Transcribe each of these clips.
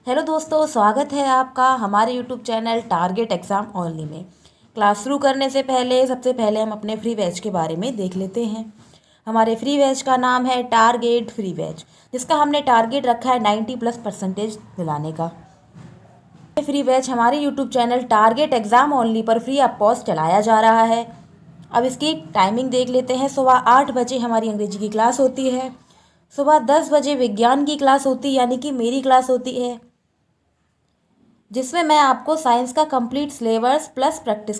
Hello दोस्तों, स्वागत है आपका हमारे YouTube channel target exam only में। क्लास शुरू करने से पहले सबसे पहले हम अपने फ्री बैच के बारे में देख लेते हैं। हमारे फ्री बैच का नाम है टारगेट फ्री बैच, जिसका हमने टारगेट रखा है 90+% दिलाने का। फ्री बैच हमारे YouTube channel target exam only पर फ्री ऑफ कॉस्ट चलाया जा रहा है। अब इसकी टाइमिंग देख लेते हैं। सुबह 8 बजे हमारी अंग्रेजी की क्लास होती है। सुबह 10 बजे विज्ञान की क्लास होती है, यानी कि मेरी क्लास होती है, जिसमें मैं आपको साइंस का कंप्लीट सिलेबस प्लस प्रैक्टिस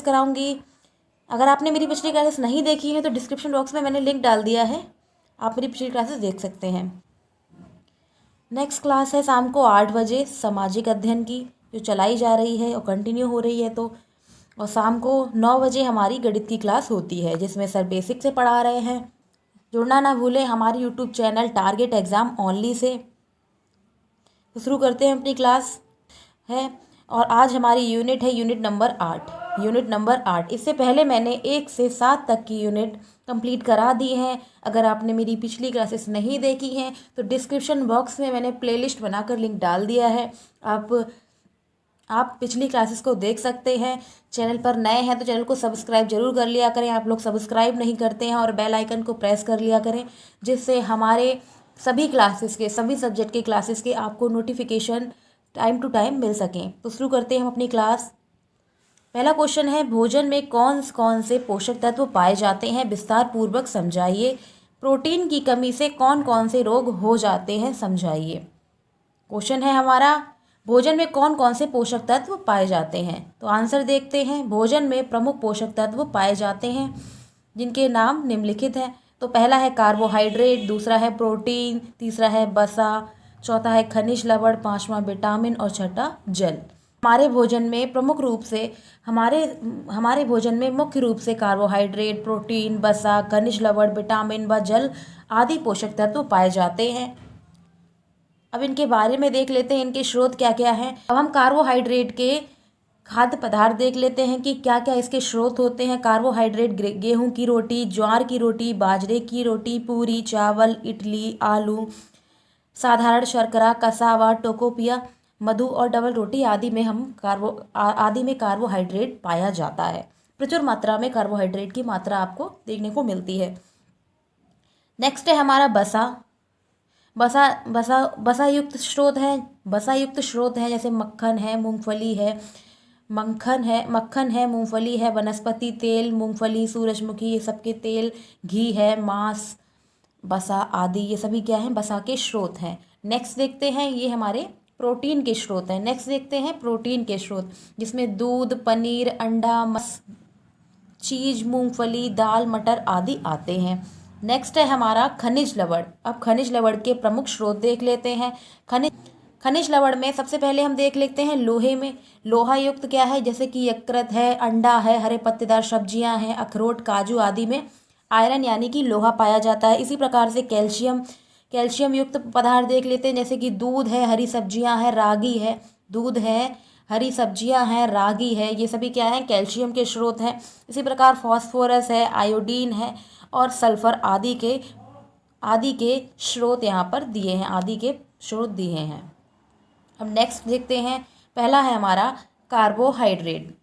कराऊंगी। अगर आपने मेरी पिछली क्लासेस नहीं देखी है तो डिस्क्रिप्शन बॉक्स में मैंने लिंक डाल दिया है, आप मेरी पिछली क्लासेस देख सकते हैं। नेक्स्ट क्लास है शाम को 8 बजे सामाजिक अध्ययन की, जो चलाई जा रही है और कंटिन्यू हो रही है। और शाम को 9 बजे हमारी गणित की क्लास होती है, जिसमें सर बेसिक से पढ़ा रहे हैं। जुड़ना ना भूलें हमारे YouTube channel target exam only say. तो शुरू करते हैं अपनी क्लास है। और आज हमारी यूनिट है यूनिट नंबर 8। इससे पहले मैंने 1 से 7 तक की यूनिट कंप्लीट करा दी है। अगर आपने मेरी पिछली क्लासेस नहीं देखी हैं तो डिस्क्रिप्शन बॉक्स में मैंने प्लेलिस्ट बनाकर लिंक डाल दिया है, आप पिछली क्लासेस को देख सकते हैं। चैनल पर नए हैं तो चैनल को सब्सक्राइब जरूर कर लिया करें। आप लोग सब्सक्राइब नहीं करते हैं, और बेल आइकन को प्रेस कर लिया करें, जिससे हमारे सभी क्लासेस के, सभी सब्जेक्ट के क्लासेस के आपको नोटिफिकेशन टाइम टू टाइम मिल सकें। तो शुरू करते हैं हम अपनी क्लास। पहला क्वेश्चन है, भोजन में कौन कौन से पोषक तत्व पाए जाते हैं, विस्तार पूर्वक समझाइए। प्रोटीन की कमी से कौन कौन से रोग हो जाते हैं, समझाइए। क्वेश्चन है हमारा, भोजन में कौन कौन से पोषक तत्व पाए जाते हैं। तो आंसर देखते हैं। भोजन में प्रमुख पोषक तत्व पाए जाते हैं, जिनके नाम निम्नलिखित हैं। तो पहला है कार्बोहाइड्रेट, दूसरा है प्रोटीन, तीसरा है वसा, चौथा है खनिज लवण, पांचवा विटामिन और छठा जल। हमारे भोजन में प्रमुख रूप से हमारे भोजन में मुख्य रूप से कार्बोहाइड्रेट, प्रोटीन, वसा, खनिज लवण, विटामिन व जल आदि पोषक तत्व पाए जाते हैं। अब इनके बारे में देख लेते हैं, इनके स्रोत क्या क्या हैं। अब हम कार्बोहाइड्रेट के खाद्य पदार्थ देख लेते हैं कि क्या क्या इसके स्रोत होते हैं। कार्बोहाइड्रेट गेहूं की रोटी, ज्वार की रोटी, बाजरे की रोटी, पूरी, चावल, इडली, आलू, साधारण शर्करा, कसावा, टोकोपिया, मधु और डबल रोटी आदि में कार्बोहाइड्रेट पाया जाता है। प्रचुर मात्रा में कार्बोहाइड्रेट की मात्रा आपको देखने को मिलती है। नेक्स्ट है हमारा बसा। बसा युक्त स्रोत हैं, जैसे मक्खन है, मूंगफली है, वनस्पति तेल, मूंगफली, सूरजमुखी, ये सबके तेल, घी है, मांस, बसा आदि, ये सभी क्या हैं, बसा के स्रोत हैं। नेक्स्ट देखते हैं, ये हमारे प्रोटीन के स्रोत हैं। जिसमें दूध, पनीर, अंडा, चीज, मूंगफली, दाल, मटर आदि आते हैं। नेक्स्ट है हमारा खनिज लवण। अब खनिज लवण के प्रमुख स्रोत देख लेते हैं। खनिज लवण में सबसे पहले हम देख लेते हैं लोहे में। लोहा युक्त क्या है, जैसे कि यकृत है, अंडा है, हरे पत्तेदार सब्जियां हैं, अखरोट, काजू आदि में आयरन यानी कि लोहा पाया जाता है। इसी प्रकार से कैल्शियम युक्त पदार्थ देख लेते हैं, जैसे कि दूध है, हरी सब्जियां हैं, रागी है। दूध है, हरी सब्जियां हैं, रागी है, ये सभी क्या हैं, कैल्शियम के स्रोत हैं। इसी प्रकार फॉस्फोरस है, आयोडीन है और सल्फर आदि के स्रोत यहाँ पर दिए हैं। अब नेक्स्ट देखते हैं। पहला है हमारा कार्बोहाइड्रेट।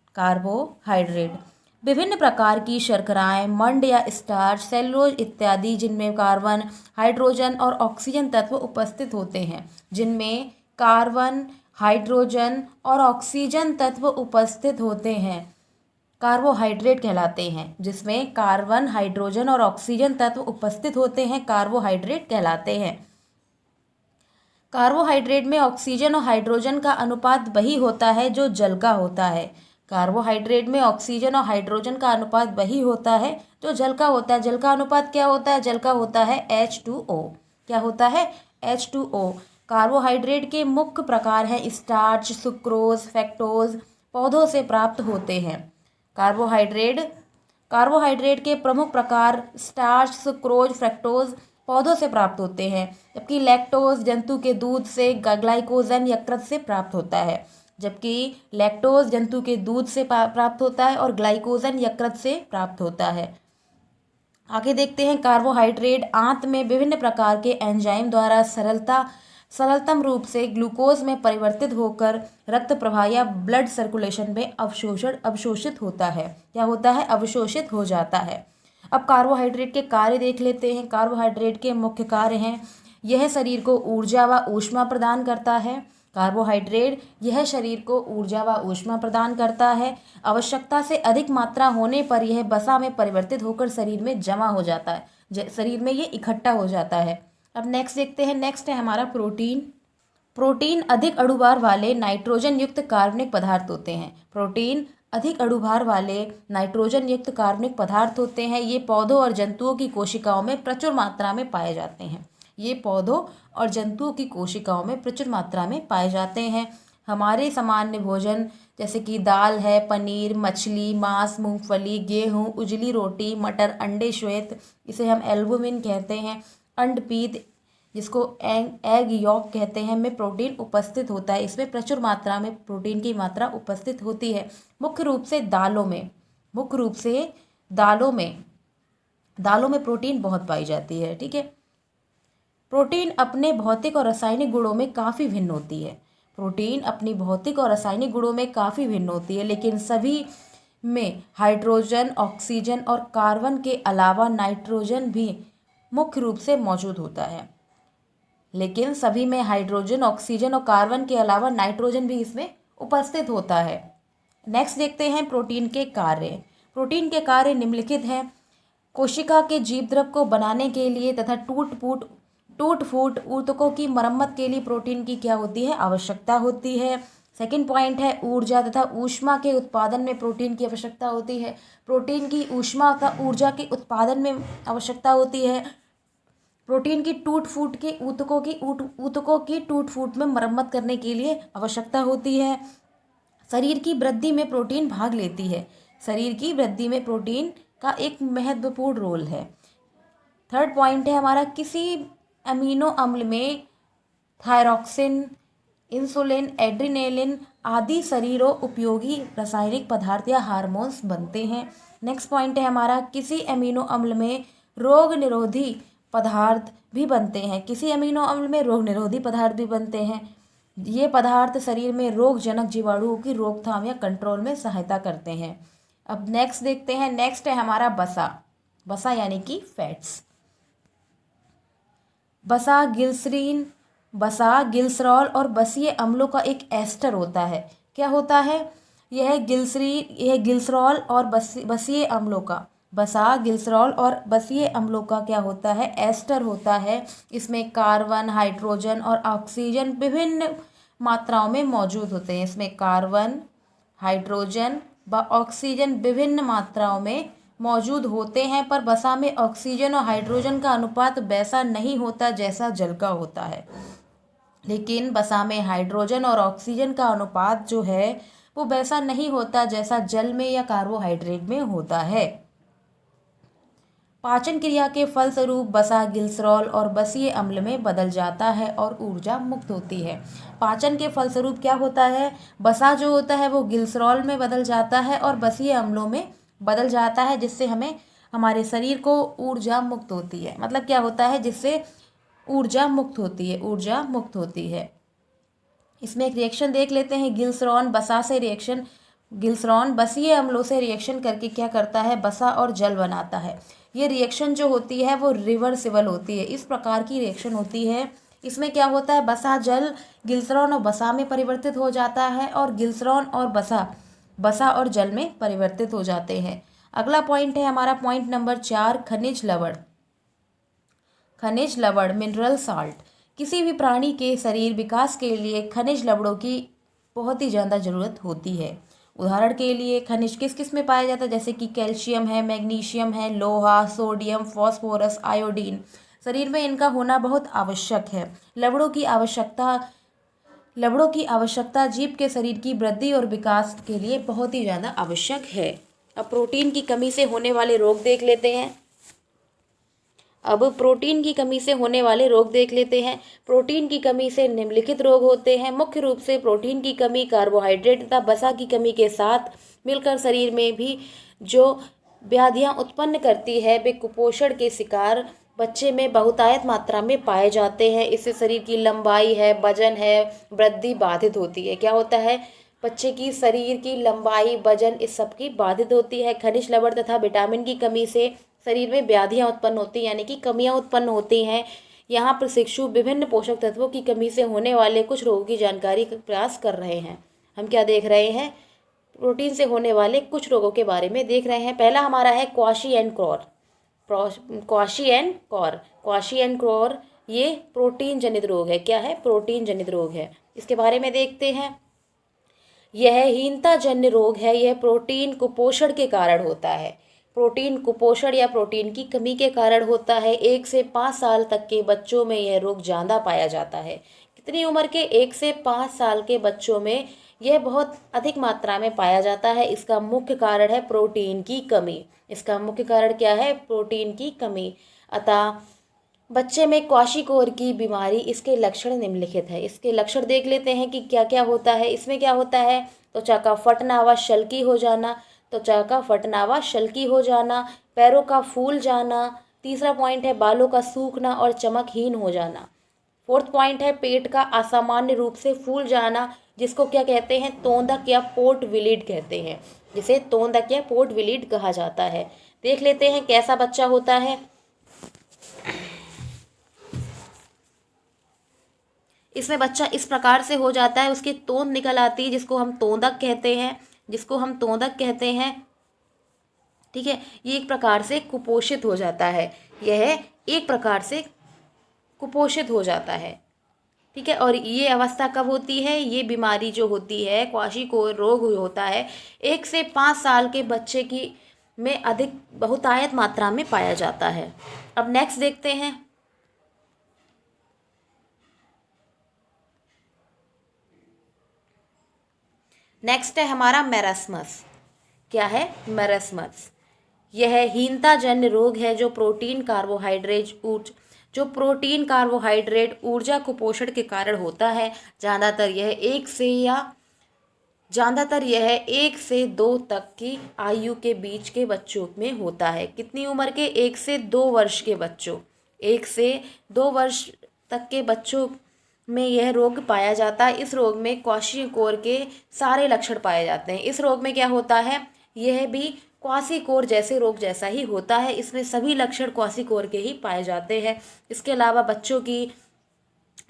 विभिन्न प्रकार की शर्कराएं, मंड या स्टार्च, सेलुलोज इत्यादि, जिनमें कार्बन, हाइड्रोजन और ऑक्सीजन तत्व उपस्थित होते हैं। कार्बोहाइड्रेट कहलाते हैं, जिसमें कार्बन, हाइड्रोजन और ऑक्सीजन तत्व उपस्थित होते हैं, कार्बोहाइड्रेट कहलाते हैं। कार्बोहाइड्रेट में ऑक्सीजन और हाइड्रोजन का अनुपात वही होता है जो जल का होता है। कार्बोहाइड्रेट में ऑक्सीजन और हाइड्रोजन का अनुपात वही होता है जो जल का होता है। जल का अनुपात क्या होता है, जल का होता है H2O। क्या होता है, H2O। कार्बोहाइड्रेट के मुख्य प्रकार हैं स्टार्च, सुक्रोज, फैक्टोज, पौधों से प्राप्त होते हैं। कार्बोहाइड्रेट के प्रमुख प्रकार स्टार्च, सुक्रोज, फ्रक्टोज पौधों से प्राप्त होते हैं, जबकि लैक्टोज जंतु के दूध से, ग्लाइकोजन यकृत से प्राप्त होता है। और ग्लाइकोजन यकृत से प्राप्त होता है। आगे देखते हैं, कार्बोहाइड्रेट आंत में विभिन्न प्रकार के एंजाइम द्वारा सरलतम रूप से ग्लूकोज में परिवर्तित होकर रक्त प्रवाह या ब्लड सर्कुलेशन में अवशोषित होता है। क्या होता है? अवशोषित हो जाता है। अब कार्बोहाइड्रेट के कार्य देख लेते हैं। कार्बोहाइड्रेट के मुख्य कार्य हैं, यह शरीर को ऊर्जा व ऊष्मा प्रदान करता है। कार्बोहाइड्रेट यह शरीर को ऊर्जा व ऊष्मा प्रदान करता है। आवश्यकता से अधिक मात्रा होने पर यह वसा में परिवर्तित होकर शरीर में जमा हो जाता है, शरीर में ये इकट्ठा हो जाता है। अब नेक्स्ट देखते हैं। नेक्स्ट है हमारा प्रोटीन। प्रोटीन अधिक अणुभार वाले नाइट्रोजन युक्त कार्बनिक पदार्थ होते हैं। प्रोटीन अधिक अणुभार वाले नाइट्रोजन युक्त कार्बनिक पदार्थ होते हैं। ये पौधों और जंतुओं की कोशिकाओं में प्रचुर मात्रा में पाए जाते हैं। ये पौधों और जंतुओं की कोशिकाओं में प्रचुर मात्रा में पाए जाते हैं। हमारे सामान्य भोजन जैसे कि दाल है, पनीर, मछली, मांस, मूंगफली, गेहूँ, उजली रोटी, मटर, अंडे श्वेत, इसे हम एल्बुमिन कहते हैं, अंडपीद जिसको एग यॉक कहते हैं, में प्रोटीन उपस्थित होता है। इसमें प्रचुर मात्रा में प्रोटीन की मात्रा उपस्थित होती है। मुख्य रूप से दालों में प्रोटीन बहुत पाई जाती है। ठीक है। प्रोटीन अपने भौतिक और रासायनिक गुणों में काफ़ी भिन्न होती है। प्रोटीन अपनी भौतिक और रासायनिक गुणों में काफ़ी भिन्न होती है, लेकिन सभी में हाइड्रोजन, ऑक्सीजन और कार्बन के अलावा नाइट्रोजन भी मुख्य रूप से मौजूद होता है। लेकिन सभी में हाइड्रोजन, ऑक्सीजन और कार्बन के अलावा नाइट्रोजन भी इसमें उपस्थित होता है। नेक्स्ट देखते हैं प्रोटीन के कार्य। प्रोटीन के कार्य निम्नलिखित हैं। कोशिका के जीवद्रव को बनाने के लिए तथा टूट फूट ऊतकों की मरम्मत के लिए प्रोटीन की क्या होती है? आवश्यकता होती है। सेकंड पॉइंट है ऊर्जा तथा ऊष्मा के उत्पादन में प्रोटीन की आवश्यकता होती है। प्रोटीन की ऊष्मा तथा ऊर्जा के उत्पादन में आवश्यकता होती है। प्रोटीन की ऊतकों की टूट फूट में मरम्मत करने के लिए आवश्यकता होती है। शरीर की वृद्धि में प्रोटीन भाग लेती है। शरीर की वृद्धि में प्रोटीन का एक महत्वपूर्ण रोल है। थर्ड पॉइंट है हमारा, किसी अमीनो अम्ल में थायरॉक्सिन, इंसुलिन, एड्रेनालिन आदि शरीरों उपयोगी रासायनिक पदार्थ या हार्मोन्स बनते हैं। नेक्स्ट पॉइंट है हमारा, किसी अमीनो अम्ल में रोग निरोधी पदार्थ भी बनते हैं। किसी अमीनो अम्ल में रोग निरोधी पदार्थ भी बनते हैं। ये पदार्थ शरीर में रोगजनक जीवाणुओं की रोकथाम या कंट्रोल में सहायता करते हैं। अब नेक्स्ट देखते हैं। नेक्स्ट है हमारा वसा यानी कि फैट्स। वसा ग्लिसरॉल और बसीय अम्लों का एक एस्टर होता है। क्या होता है? यह ग्लिसरॉल और बसीय अम्लों का ग्लिसरॉल और बसीय अम्लों का क्या होता है? एस्टर होता है। इसमें कार्बन, हाइड्रोजन और ऑक्सीजन विभिन्न मात्राओं में मौजूद होते हैं। इसमें कार्बन, हाइड्रोजन व ऑक्सीजन विभिन्न मात्राओं में मौजूद होते हैं, पर वसा में ऑक्सीजन और हाइड्रोजन का अनुपात वैसा नहीं होता जैसा जल का होता है। लेकिन वसा में हाइड्रोजन और ऑक्सीजन का अनुपात जो है वो वैसा नहीं होता जैसा जल में या कार्बोहाइड्रेट में होता है। पाचन क्रिया के फलस्वरूप वसा ग्लिसरॉल और बसीय अम्ल में बदल जाता है और ऊर्जा मुक्त होती है। पाचन के फलस्वरूप क्या होता है? वसा जो होता है वो ग्लिसरॉल में बदल जाता है और बसीय अम्लों में बदल जाता है, जिससे हमारे शरीर को ऊर्जा मुक्त होती है। मतलब क्या होता है? जिससे ऊर्जा मुक्त होती है। इसमें एक रिएक्शन देख लेते हैं। ग्लिसरॉल बसीय अम्लों से रिएक्शन करके क्या करता है? वसा और जल बनाता है। ये रिएक्शन जो होती है वो रिवर्सिबल होती है। इस प्रकार की रिएक्शन होती है। इसमें क्या होता है? वसा जल ग्लिसरॉल और वसा में परिवर्तित हो जाता है और ग्लिसरॉल और वसा और जल में परिवर्तित हो जाते हैं। अगला पॉइंट है हमारा पॉइंट नंबर 4, खनिज लवण मिनरल साल्ट। किसी भी प्राणी के शरीर विकास के लिए खनिज लवणों की बहुत ही ज़्यादा ज़रूरत होती है। उदाहरण के लिए खनिज किस किस में पाया जाता है? जैसे कि कैल्शियम है, मैग्नीशियम है, लोहा, सोडियम, फॉस्फोरस, आयोडीन। शरीर में इनका होना बहुत आवश्यक है। लवणों की आवश्यकता जीव के शरीर की वृद्धि और विकास के लिए बहुत ही ज़्यादा आवश्यक है। अब प्रोटीन की कमी से होने वाले रोग देख लेते हैं। प्रोटीन की कमी से निम्नलिखित रोग होते हैं। मुख्य रूप से प्रोटीन की कमी कार्बोहाइड्रेट तथा वसा की कमी के साथ मिलकर शरीर में भी जो व्याधियां उत्पन्न करती है वे कुपोषण के शिकार बच्चे में बहुतायत मात्रा में पाए जाते हैं। इससे शरीर की लंबाई है, वजन है, वृद्धि बाधित होती है। क्या होता है? बच्चे की शरीर की लंबाई, वजन इस सब की बाधित होती है। खनिज, लवण तथा विटामिन की कमी से शरीर में व्याधियाँ उत्पन्न होती हैं, यानी कि कमियाँ उत्पन्न होती हैं। यहाँ प्रशिक्षु विभिन्न पोषक तत्वों की कमी से होने वाले कुछ रोगों की जानकारी का प्रयास कर रहे हैं। हम क्या देख रहे हैं? प्रोटीन से होने वाले कुछ रोगों के बारे में देख रहे हैं। पहला हमारा है quasi and crore. Quasi and crore ये प्रोटीन जनित रोग है। क्या है? प्रोटीन जनित रोग है। इसके बारे में देखते हैं। यह हीनता जन्य रोग है। यह प्रोटीन कुपोषण के कारण होता है। प्रोटीन कुपोषण या प्रोटीन की कमी के कारण होता है। 1 से 5 साल तक के बच्चों में यह रोग ज़्यादा पाया जाता है। कितनी उम्र के? 1 से 5 साल के बच्चों में यह बहुत अधिक मात्रा में पाया जाता है। इसका मुख्य कारण है प्रोटीन की कमी। इसका मुख्य कारण क्या है? प्रोटीन की कमी। अतः बच्चे में क्वाशीकोर की बीमारी, इसके लक्षण निम्नलिखित है। इसके लक्षण देख लेते हैं कि क्या क्या होता है। इसमें क्या होता है? त्वचा का फटना व शल्की हो जाना, त्वचा का फटना व शल्की हो जाना, पैरों का फूल जाना। तीसरा पॉइंट है बालों का सूखना और चमकहीन हो जाना। फोर्थ पॉइंट है पेट का असामान्य रूप से फूल जाना, जिसको क्या कहते हैं? तोंदक या पोर्ट विलिड कहते हैं, जिसे तोंदक या पोर्ट विलिड कहा जाता है। देख लेते हैं कैसा बच्चा होता है। इसमें बच्चा इस प्रकार से हो जाता है, उसकी तोंद निकल आती है, जिसको हम तोंदक कहते हैं। ठीक है, ये एक प्रकार से कुपोषित हो जाता है। यह एक प्रकार से कुपोषित हो जाता है। ठीक है, और ये अवस्था कब होती है? ये बीमारी जो होती है, क्वाशीकोर रोग होता है, 1 से 5 साल के बच्चे की में अधिक बहुतायत मात्रा में पाया जाता है। अब नेक्स्ट देखते हैं। नेक्स्ट है हमारा मेरस्मस। क्या है? मेरस्मस। यह हीनता जन्य रोग है जो प्रोटीन कार्बोहाइड्रेट ऊर्जा कुपोषण के कारण होता है। ज़्यादातर यह 1 से 2 तक की आयु के बीच के बच्चों में होता है। कितनी उम्र के? 1 से 2 वर्ष के बच्चों। 1 से 2 वर्ष तक के बच्चों में यह रोग पाया जाता है। इस रोग में क्वाशीकोर के सारे लक्षण पाए जाते हैं। इस रोग में क्या होता है? यह भी क्वाशीकोर जैसे रोग जैसा ही होता है। इसमें सभी लक्षण क्वाशीकोर के ही पाए जाते हैं। इसके अलावा बच्चों की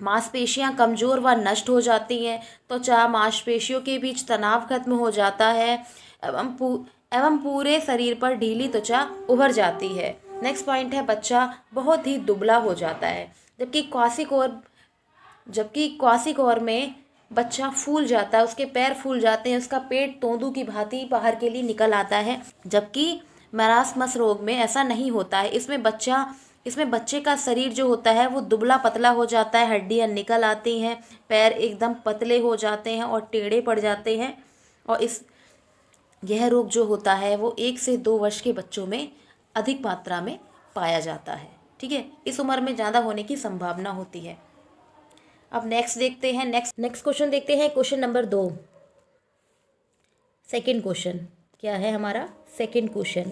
मांसपेशियां कमज़ोर व नष्ट हो जाती हैं। त्वचा, मांसपेशियों के बीच तनाव खत्म हो जाता है एवं पूरे शरीर पर ढीली त्वचा उभर जाती है। नेक्स्ट पॉइंट है बच्चा बहुत ही दुबला हो जाता है। जबकि क्वाशीकोर में बच्चा फूल जाता है, उसके पैर फूल जाते हैं, उसका पेट तोंदू की भांति बाहर के लिए निकल आता है। जबकि मेरास्मस रोग में ऐसा नहीं होता है। इसमें बच्चे का शरीर जो होता है वो दुबला पतला हो जाता है, हड्डियां निकल आती हैं, पैर एकदम पतले हो जाते हैं और टेढ़े पड़ जाते हैं। और यह रोग जो होता है वो 1 से 2 वर्ष के बच्चों में अधिक मात्रा में पाया जाता है। ठीक है, इस उम्र में ज़्यादा होने की संभावना होती है। अब नेक्स्ट देखते हैं। नेक्स्ट क्वेश्चन देखते हैं। Question number 2, second question. क्या है हमारा सेकंड क्वेश्चन?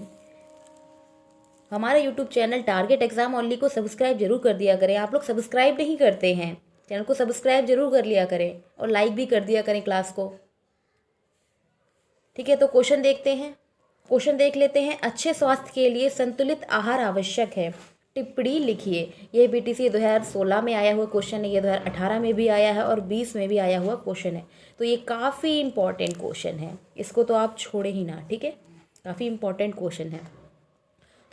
हमारे YouTube channel target exam only को सब्सक्राइब जरूर कर दिया करें। आप लोग सब्सक्राइब नहीं करते हैं, चैनल को सब्सक्राइब जरूर कर लिया करें और लाइक भी कर दिया करें क्लास को। ठीक है, तो क्वेश्चन देखते हैं। क्वेश्चन देख लेते हैं। अच्छे स्वास्थ्य के लिए संतुलित आहार आवश्यक है, टिप्पणी लिखिए। ये बीटीसी 2016 में आया हुआ क्वेश्चन है, ये 2018 में भी आया है और 20 में भी आया हुआ क्वेश्चन है। तो ये काफ़ी इंपॉर्टेंट क्वेश्चन है, इसको तो आप छोड़े ही ना। ठीक है, काफ़ी इंपॉर्टेंट क्वेश्चन है।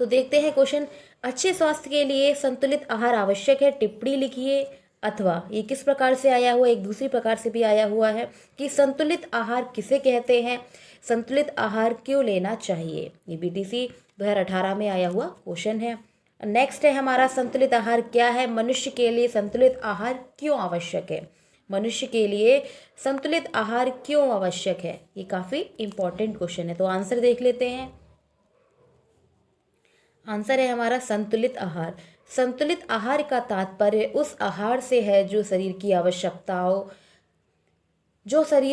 तो देखते हैं क्वेश्चन। अच्छे स्वास्थ्य के लिए संतुलित आहार आवश्यक है, टिप्पणी लिखिए। अथवा ये किस प्रकार से आया हुआ, एक दूसरी प्रकार से भी आया हुआ है कि संतुलित आहार किसे कहते हैं, संतुलित आहार क्यों लेना चाहिए। ये बीटीसी 2018 में आया हुआ क्वेश्चन है। नेक्स्ट है हमारा संतुलित आहार क्या है, मनुष्य के लिए संतुलित आहार क्यों आवश्यक है। मनुष्य के लिए संतुलित आहार क्यों आवश्यक है, ये काफ़ी इंपॉर्टेंट क्वेश्चन है। तो आंसर देख लेते हैं। आंसर है हमारा संतुलित आहार। संतुलित आहार का तात्पर्य उस आहार से है जो शरीर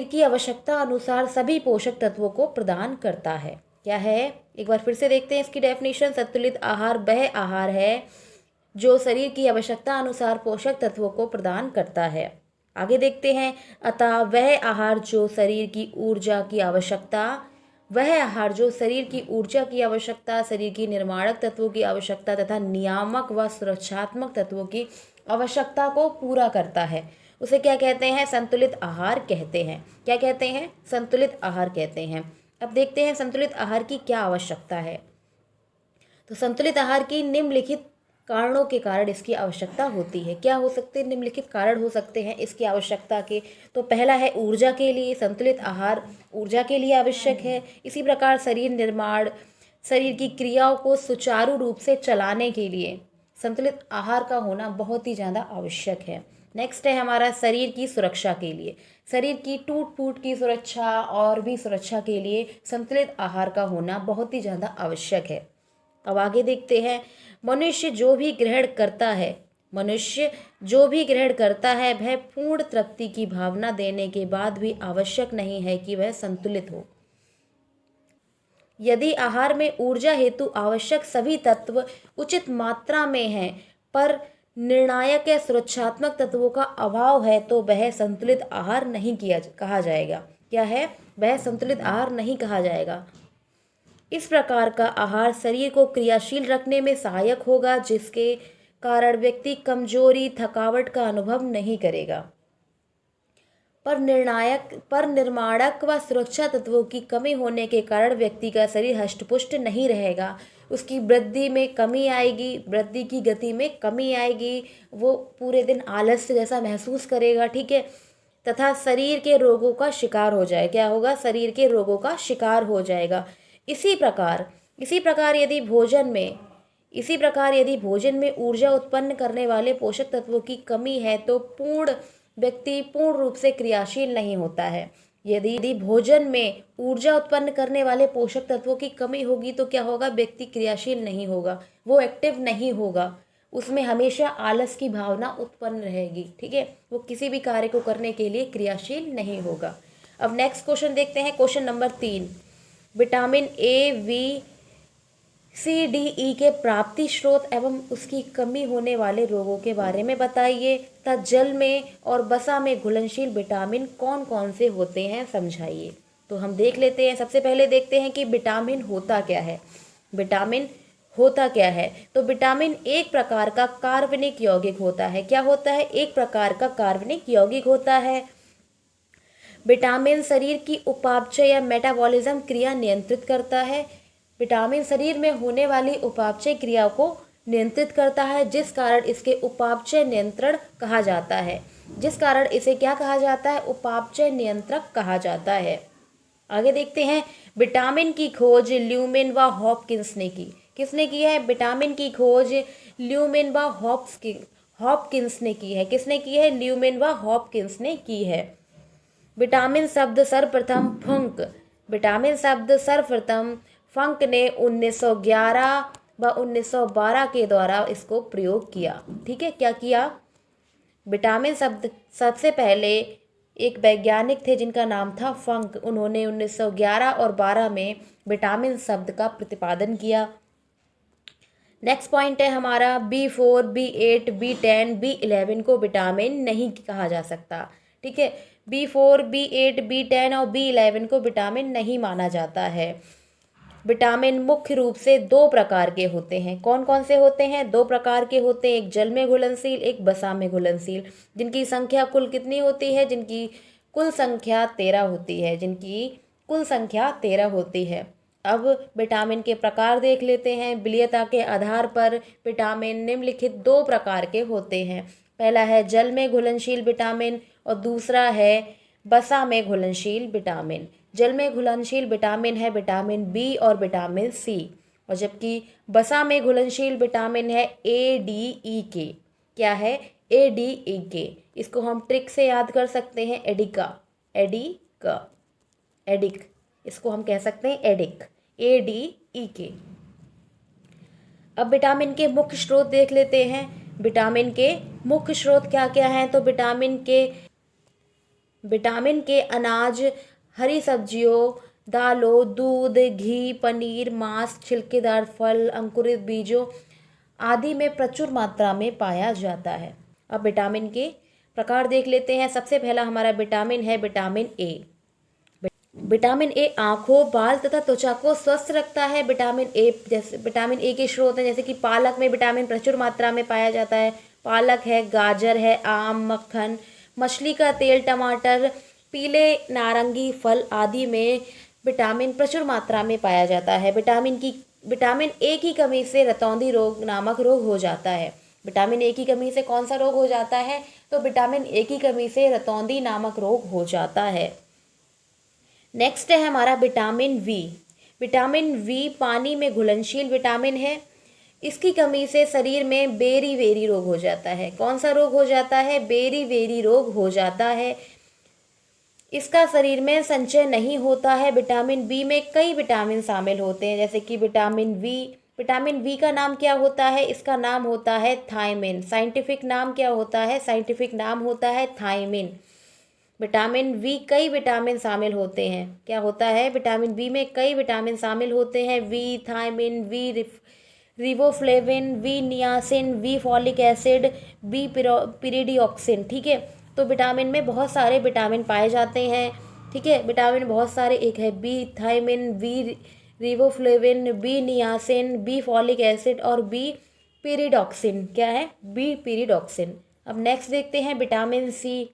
की आवश्यकता अनुसार सभी पोषक तत्वों को प्रदान करता है। क्या है, एक बार फिर से देखते हैं इसकी डेफिनेशन। संतुलित आहार वह आहार है जो शरीर की आवश्यकता अनुसार पोषक तत्वों को प्रदान करता है। आगे देखते हैं, अतः वह आहार जो शरीर की ऊर्जा की आवश्यकता शरीर की निर्माणक तत्वों की आवश्यकता तथा नियामक व सुरक्षात्मक तत्वों की आवश्यकता को पूरा करता है, उसे क्या कहते हैं? संतुलित आहार कहते हैं। क्या कहते हैं? संतुलित आहार कहते हैं। अब देखते हैं संतुलित आहार की क्या आवश्यकता है। तो संतुलित आहार की निम्नलिखित कारणों के कारण इसकी आवश्यकता होती है। क्या हो सकते हैं? निम्नलिखित कारण हो सकते हैं इसकी आवश्यकता के। तो पहला है ऊर्जा के लिए, संतुलित आहार ऊर्जा के लिए आवश्यक है। इसी प्रकार शरीर निर्माण, शरीर की क्रियाओं को सुचारू रूप से चलाने के लिए संतुलित आहार का होना बहुत ही ज़्यादा आवश्यक है। नेक्स्ट है हमारा शरीर की सुरक्षा के लिए, शरीर की टूट फूट की सुरक्षा और भी सुरक्षा के लिए संतुलित आहार का होना बहुत ही ज़्यादा आवश्यक है। अब आगे देखते हैं, मनुष्य जो भी ग्रहण करता है वह पूर्ण तृप्ति की भावना देने के बाद भी आवश्यक नहीं है कि वह संतुलित हो। यदि आहार में ऊर्जा हेतु आवश्यक सभी तत्व उचित मात्रा में हैं, पर निर्णायक या सुरक्षात्मक तत्वों का अभाव है, तो वह संतुलित आहार नहीं कहा जाएगा। क्या है? वह संतुलित आहार नहीं कहा जाएगा। इस प्रकार का आहार शरीर को क्रियाशील रखने में सहायक होगा, जिसके कारण व्यक्ति कमजोरी, थकावट का अनुभव नहीं करेगा। पर निर्माणक व सुरक्षा तत्वों की कमी होने के कारण व्यक्ति का शरीर हष्टपुष्ट नहीं रहेगा, उसकी वृद्धि में कमी आएगी, वृद्धि की गति में कमी आएगी, वो पूरे दिन आलस्य जैसा महसूस करेगा, ठीक है, तथा शरीर के रोगों का शिकार हो जाए। क्या होगा? शरीर के रोगों का शिकार हो जाएगा। इसी प्रकार यदि भोजन में ऊर्जा उत्पन्न करने वाले पोषक तत्वों की कमी है, तो व्यक्ति पूर्ण रूप से क्रियाशील नहीं होता है। यदि भोजन में ऊर्जा उत्पन्न करने वाले पोषक तत्वों की कमी होगी तो क्या होगा? व्यक्ति क्रियाशील नहीं होगा, वो एक्टिव नहीं होगा, उसमें हमेशा आलस की भावना उत्पन्न रहेगी, ठीक है, वो किसी भी कार्य को करने के लिए क्रियाशील नहीं होगा। अब नेक्स्ट क्वेश्चन देखते हैं, question number 3, vitamin A, B, C, D, E के प्राप्ति स्रोत एवं उसकी कमी होने वाले रोगों के बारे में बताइए तथा जल में और वसा में घुलनशील विटामिन कौन कौन से होते हैं, समझाइए। तो हम देख लेते हैं, सबसे पहले देखते हैं कि विटामिन होता क्या है। तो विटामिन एक प्रकार का कार्बनिक यौगिक होता है। क्या होता है? एक प्रकार का कार्बनिक यौगिक होता है। विटामिन शरीर की उपापचय या मेटाबॉलिज्म क्रिया नियंत्रित करता है। विटामिन शरीर में होने वाली उपापचय क्रिया को नियंत्रित करता है, जिस कारण इसके उपापचय नियंत्रण कहा जाता है। उपापचय नियंत्रक कहा जाता है। आगे देखते हैं, विटामिन की खोज ल्यूमेन व हॉपकिंस ने की। किसने की है? विटामिन की खोज ल्यूमेन व हॉपकिंस ने की है। किसने की है? ल्यूमेन व हॉपकिंस ने की है। विटामिन शब्द सर्वप्रथम फंक ने 1911 व 1912 के द्वारा इसको प्रयोग किया। ठीक है, क्या किया? विटामिन शब्द सबसे पहले एक वैज्ञानिक थे जिनका नाम था फंक, उन्होंने 1911 और 12 में विटामिन शब्द का प्रतिपादन किया। नेक्स्ट पॉइंट है हमारा B4, B8, B10, B11 को विटामिन नहीं कहा जा सकता। ठीक है, B4, B8, B10 और B11 को विटामिन नहीं माना जाता है। विटामिन मुख्य रूप से 2 प्रकार के होते हैं। कौन कौन से होते हैं? 2 प्रकार के होते हैं, एक जल में घुलनशील, एक वसा में घुलनशील, जिनकी संख्या कुल कितनी होती है? जिनकी कुल संख्या 13 होती है। अब विटामिन के प्रकार देख लेते हैं। विलयता के आधार पर विटामिन निम्नलिखित 2 प्रकार के होते हैं। पहला है जल में घुलनशील विटामिन और दूसरा है वसा में घुलनशील विटामिन। जल में घुलनशील विटामिन है विटामिन बी और विटामिन सी, और जबकि वसा में घुलनशील विटामिन है ADEK। क्या है? ADEK। इसको हम ट्रिक से याद कर सकते हैं, एडिक, इसको हम कह सकते हैं एडिक, ADEK। अब विटामिन के मुख्य स्रोत देख लेते हैं। विटामिन के मुख्य स्रोत क्या क्या हैं? तो विटामिन के अनाज, हरी सब्जियों, दालों, दूध, घी, पनीर, मांस, छिलकेदार फल, अंकुरित बीजों आदि में प्रचुर मात्रा में पाया जाता है। अब विटामिन के प्रकार देख लेते हैं। सबसे पहला हमारा विटामिन है विटामिन ए। विटामिन ए आँखों, बाल तथा त्वचा को स्वस्थ रखता है। विटामिन ए के स्रोत हैं जैसे कि पालक में विटामिन प्रचुर मात्रा में पाया जाता है। पालक है, गाजर है, आम, मक्खन, मछली का तेल, टमाटर, पीले नारंगी फल आदि में विटामिन प्रचुर मात्रा में पाया जाता है। विटामिन ए की कमी से रतौंधी रोग नामक रोग हो जाता है। विटामिन ए की कमी से कौन सा रोग हो जाता है? तो विटामिन ए की कमी से रतौंधी नामक रोग हो जाता है। नेक्स्ट है हमारा विटामिन वी। विटामिन वी पानी में घुलनशील विटामिन है। इसकी कमी से शरीर में बेरी वेरी रोग हो जाता है। कौन सा रोग हो जाता है? बेरी वेरी रोग हो जाता है। इसका शरीर में संचय नहीं होता है। विटामिन बी में कई विटामिन शामिल होते हैं जैसे कि विटामिन वी। विटामिन वी का नाम क्या होता है? इसका नाम होता है थायमिन। साइंटिफिक नाम क्या होता है? साइंटिफिक नाम होता है थायमिन। विटामिन वी कई विटामिन शामिल होते हैं। क्या होता है? विटामिन बी में कई विटामिन शामिल होते हैं। B thiamine, B riboflavin, B niacin, B folic acid, B pyridoxine. ठीक है, तो विटामिन में बहुत सारे विटामिन पाए जाते हैं। ठीक है, विटामिन बहुत सारे, एक है B thiamine, B riboflavin, B niacin, B folic acid और बी पिरिडॉक्सिन। क्या है? B pyridoxine. अब नेक्स्ट देखते हैं विटामिन सी।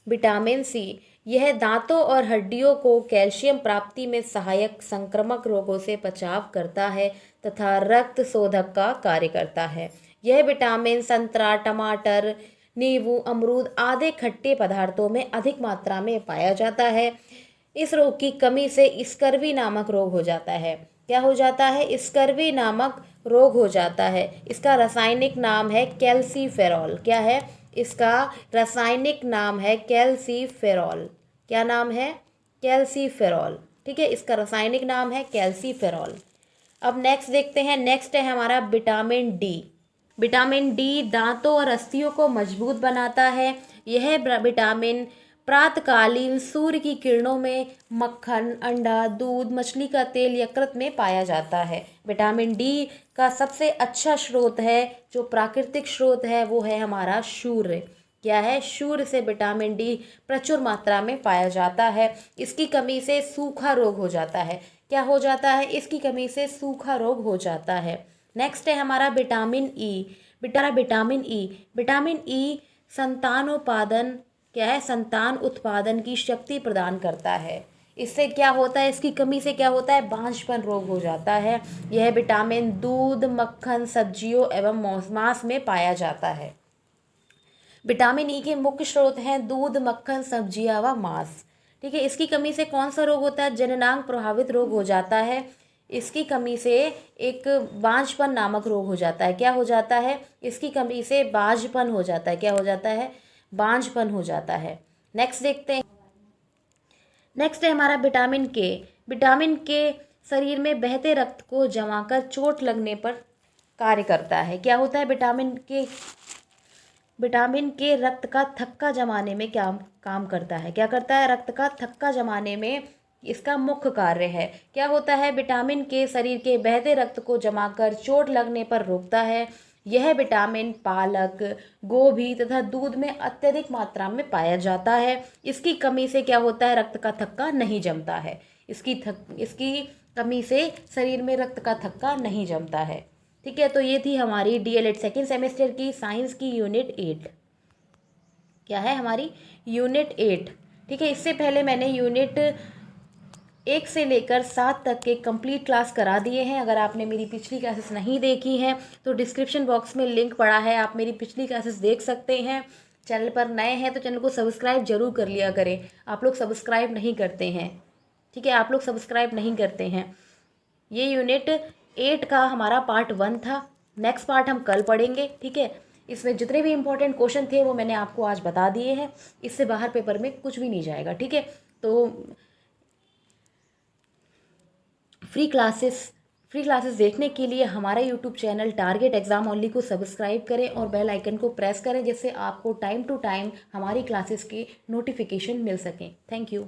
विटामिन सी यह दांतों और हड्डियों को कैल्शियम प्राप्ति में सहायक, संक्रामक रोगों से बचाव करता है तथा रक्त शोधक का कार्य करता है। यह विटामिन संतरा, टमाटर, नींबू, अमरूद आदि खट्टे पदार्थों में अधिक मात्रा में पाया जाता है। इस रोग की कमी से स्कर्वी नामक रोग हो जाता है। क्या हो जाता है? स्कर्वी नामक रोग हो जाता है। इसका रासायनिक नाम है कैल्सीफेरॉल। क्या है? इसका रासायनिक नाम है कैल्सीफेरॉल। क्या नाम है? कैल्सीफेरॉल। ठीक है, इसका रासायनिक नाम है कैल्सीफेरॉल। अब नेक्स्ट देखते हैं। नेक्स्ट है हमारा विटामिन डी। विटामिन डी दांतों और अस्थियों को मजबूत बनाता है। यह विटामिन प्रातःकालीन सूर्य की किरणों में मक्खन, अंडा, दूध, मछली का तेल, यकृत में पाया जाता है। विटामिन डी का सबसे अच्छा स्रोत है, जो प्राकृतिक स्रोत है, वो है हमारा सूर्य। क्या है? सूर्य से विटामिन डी प्रचुर मात्रा में पाया जाता है। इसकी कमी से सूखा रोग हो जाता है। क्या हो जाता है? इसकी कमी से सूखा रोग हो जाता है। नेक्स्ट है हमारा vitamin E. Vitamin E. Vitamin E संतानोत्पादन, क्या है? संतान उत्पादन की शक्ति प्रदान करता है। इससे क्या होता है? इसकी कमी से क्या होता है? बांझपन रोग हो जाता है। यह विटामिन दूध, मक्खन, सब्जियों एवं मांस में पाया जाता है। विटामिन ई के मुख्य स्रोत हैं दूध, मक्खन, सब्जियां व मांस। ठीक है, इसकी कमी से कौन सा रोग होता है? जननांग प्रभावित रोग हो जाता है। इसकी कमी से एक बांझपन नामक रोग हो जाता है। क्या हो जाता है? इसकी कमी से बांझपन हो जाता है। क्या हो जाता है? बांझपन हो जाता है। नेक्स्ट देखते हैं। नेक्स्ट है हमारा विटामिन के। विटामिन के शरीर में बहते रक्त को जमाकर चोट लगने पर कार्य करता है। क्या होता है? विटामिन के रक्त का थक्का जमाने में क्या काम करता है? क्या करता है? रक्त का थक्का जमाने में इसका मुख्य कार्य है। क्या होता है? विटामिन के शरीर के बहते रक्त को जमाकर चोट लगने पर रोकता है। यह विटामिन पालक, गोभी तथा दूध में अत्यधिक मात्रा में पाया जाता है। इसकी कमी से क्या होता है? रक्त का थक्का नहीं जमता है। इसकी कमी से शरीर में रक्त का थक्का नहीं जमता है। ठीक है, तो ये थी हमारी डीएलएड सेकेंड सेमेस्टर की साइंस की यूनिट 8। क्या है? हमारी यूनिट 8। ठीक है, इससे पहले मैंने यूनिट 1 से लेकर 7 तक के कंप्लीट क्लास करा दिए हैं। अगर आपने मेरी पिछली क्लासेस नहीं देखी हैं तो डिस्क्रिप्शन बॉक्स में लिंक पड़ा है, आप मेरी पिछली क्लासेस देख सकते हैं। चैनल पर नए हैं तो चैनल को सब्सक्राइब जरूर कर लिया करें। आप लोग सब्सक्राइब नहीं करते हैं। ठीक है, आप लोग सब्सक्राइब नहीं करते हैं। ये यूनिट 8 का हमारा पार्ट 1 था। नेक्स्ट पार्ट हम कल पढ़ेंगे। ठीक है, इसमें जितने भी इंपॉर्टेंट क्वेश्चन थे वो मैंने आपको आज बता दिए हैं। इससे बाहर पेपर में कुछ भी नहीं जाएगा। ठीक है, तो फ्री क्लासेस देखने के लिए हमारा YouTube channel target exam only को सब्सक्राइब करें और बेल आइकन को प्रेस करें, जिससे आपको टाइम टू टाइम हमारी क्लासेस की नोटिफिकेशन मिल सकें। Thank you.